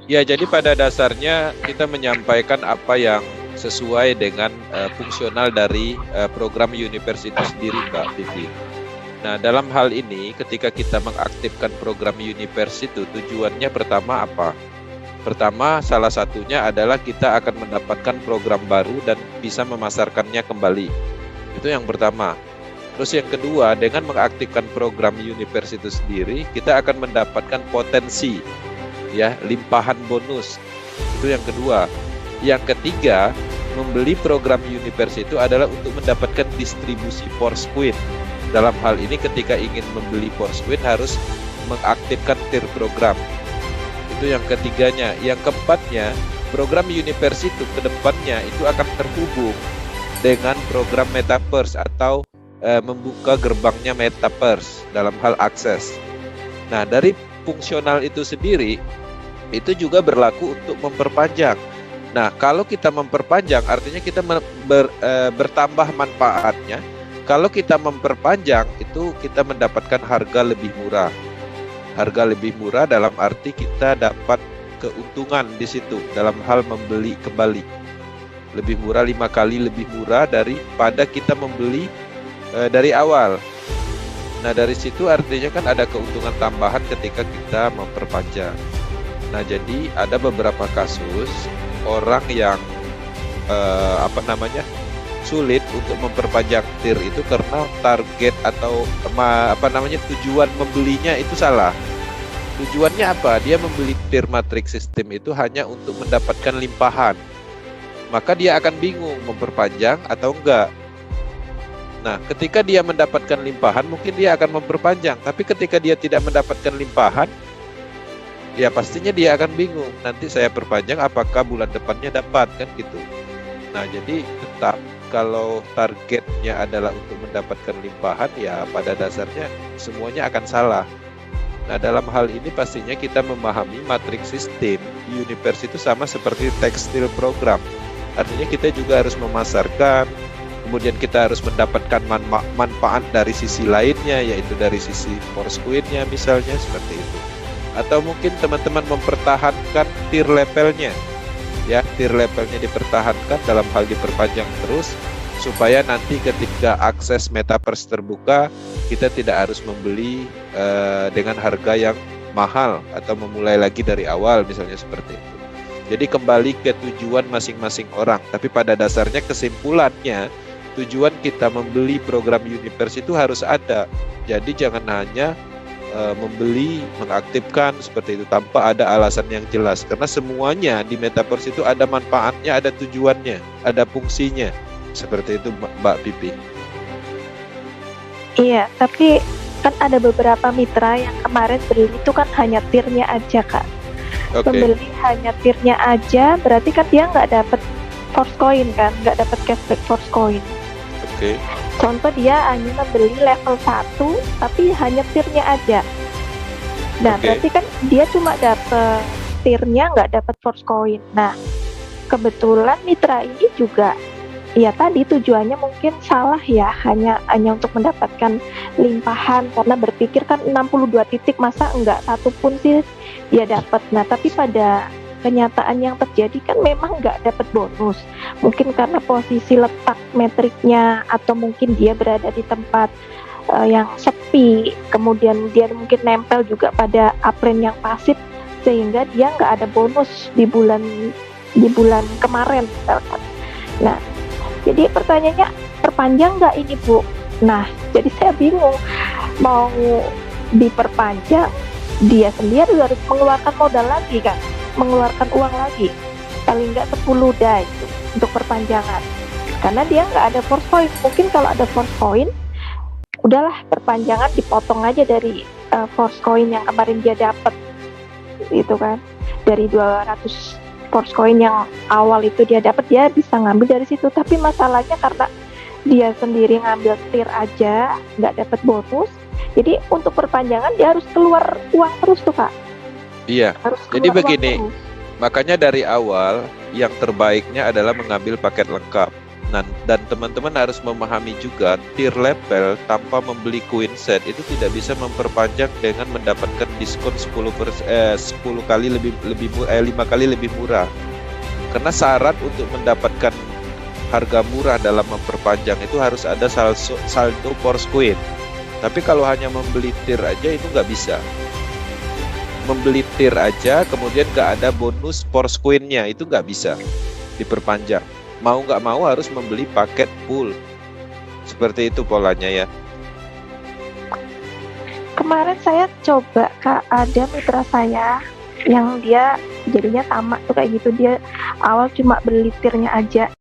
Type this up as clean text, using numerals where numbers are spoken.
Ya, jadi pada dasarnya kita menyampaikan apa yang sesuai dengan fungsional dari program Universe itu sendiri, Mbak Vivi. Nah, dalam hal ini ketika kita mengaktifkan program Universe itu tujuannya pertama apa? Pertama, salah satunya adalah kita akan mendapatkan program baru dan bisa memasarkannya kembali. Itu yang pertama. Terus yang kedua, dengan mengaktifkan program Universe itu sendiri, kita akan mendapatkan potensi, ya, limpahan bonus. Itu yang kedua. Yang ketiga, membeli program Universe itu adalah untuk mendapatkan distribusi Force Queen. Dalam hal ini ketika ingin membeli Force Queen harus mengaktifkan tier program. Itu yang ketiganya. Yang keempatnya, program Universe itu kedepannya itu akan terhubung dengan program Metaverse atau membuka gerbangnya Metaverse dalam hal akses. Nah, dari fungsional itu sendiri itu juga berlaku untuk memperpanjang. Nah, kalau kita memperpanjang artinya kita bertambah manfaatnya. Kalau kita memperpanjang itu kita mendapatkan harga lebih murah. Harga lebih murah dalam arti kita dapat keuntungan di situ dalam hal membeli kembali. Lebih murah 5 kali lebih murah daripada kita membeli dari awal. Nah, dari situ artinya kan ada keuntungan tambahan ketika kita memperpanjang. Nah, jadi ada beberapa kasus orang yang sulit untuk memperpanjang tier itu karena target atau tujuan membelinya itu salah. Tujuannya apa? Dia membeli tier matrix system itu hanya untuk mendapatkan limpahan. Maka dia akan bingung memperpanjang atau enggak. Nah, ketika dia mendapatkan limpahan, mungkin dia akan memperpanjang. Tapi ketika dia tidak mendapatkan limpahan, ya pastinya dia akan bingung. Nanti saya perpanjang, apakah bulan depannya dapat, kan gitu. Nah, jadi tetap kalau targetnya adalah untuk mendapatkan limpahan, ya pada dasarnya semuanya akan salah. Nah, dalam hal ini pastinya kita memahami matrix system Universe itu sama seperti tekstil program. Artinya kita juga harus memasarkan, kemudian kita harus mendapatkan manfaat dari sisi lainnya, yaitu dari sisi Force Queen-nya misalnya, seperti itu. Atau mungkin teman-teman mempertahankan tier levelnya, ya, tier levelnya dipertahankan dalam hal diperpanjang terus, supaya nanti ketika akses Metaverse terbuka, kita tidak harus membeli dengan harga yang mahal atau memulai lagi dari awal, misalnya seperti itu. Jadi kembali ke tujuan masing-masing orang, tapi pada dasarnya kesimpulannya tujuan kita membeli program Universe itu harus ada. Jadi jangan hanya membeli, mengaktifkan seperti itu tanpa ada alasan yang jelas. Karena semuanya di Metaverse itu ada manfaatnya, ada tujuannya, ada fungsinya. Seperti itu Mbak Pipi. Iya, tapi kan ada beberapa mitra yang kemarin beli itu kan hanya tiernya aja, Kak. Pembeli hanya tiernya aja, berarti kan dia nggak dapat Force Coin kan, nggak dapat cashback Force Coin. Contoh dia hanya membeli level 1 tapi hanya tiernya aja. Nah, berarti kan dia cuma dapat tiernya, nggak dapat Force Coin. Nah, kebetulan mitra ini juga ya tadi tujuannya mungkin salah ya, hanya untuk mendapatkan limpahan karena berpikir kan 62 titik masa enggak satu pun sih dia dapat. Nah, tapi pada kenyataan yang terjadi kan memang nggak dapat bonus. Mungkin karena posisi letak metriknya atau mungkin dia berada di tempat yang sepi, kemudian dia mungkin nempel juga pada uptrend yang pasif sehingga dia nggak ada bonus di bulan kemarin misalkan. Nah, jadi pertanyaannya perpanjang nggak ini Bu? Nah, jadi saya bingung mau diperpanjang, dia sendiri harus mengeluarkan modal lagi kan, mengeluarkan uang lagi, paling nggak 10 DAI itu untuk perpanjangan. Karena dia nggak ada Force Coin. Mungkin kalau ada Force Coin, udahlah perpanjangan dipotong aja dari Force Coin yang kemarin dia dapat, itu kan, dari 200 Force Coin yang awal itu dia dapat, dia bisa ngambil dari situ. Tapi masalahnya karena dia sendiri ngambil tier aja, nggak dapat bonus, jadi untuk perpanjangan dia harus keluar uang terus tuh Kak. Iya, jadi begini, makanya dari awal yang terbaiknya adalah mengambil paket lengkap. Dan teman-teman harus memahami juga tier level tanpa membeli coin set itu tidak bisa memperpanjang dengan mendapatkan diskon 10 kali lebih 5 kali lebih murah. Karena syarat untuk mendapatkan harga murah dalam memperpanjang itu harus ada saldo force coin. Tapi kalau hanya membeli tier aja itu nggak bisa. Membeli tier aja kemudian nggak ada bonus force coin-nya itu nggak bisa diperpanjang. Mau nggak mau harus membeli paket full. Seperti itu polanya ya. Kemarin saya coba Kak, ada mitra saya yang dia jadinya sama tuh kayak gitu, dia awal cuma beli tirnya aja,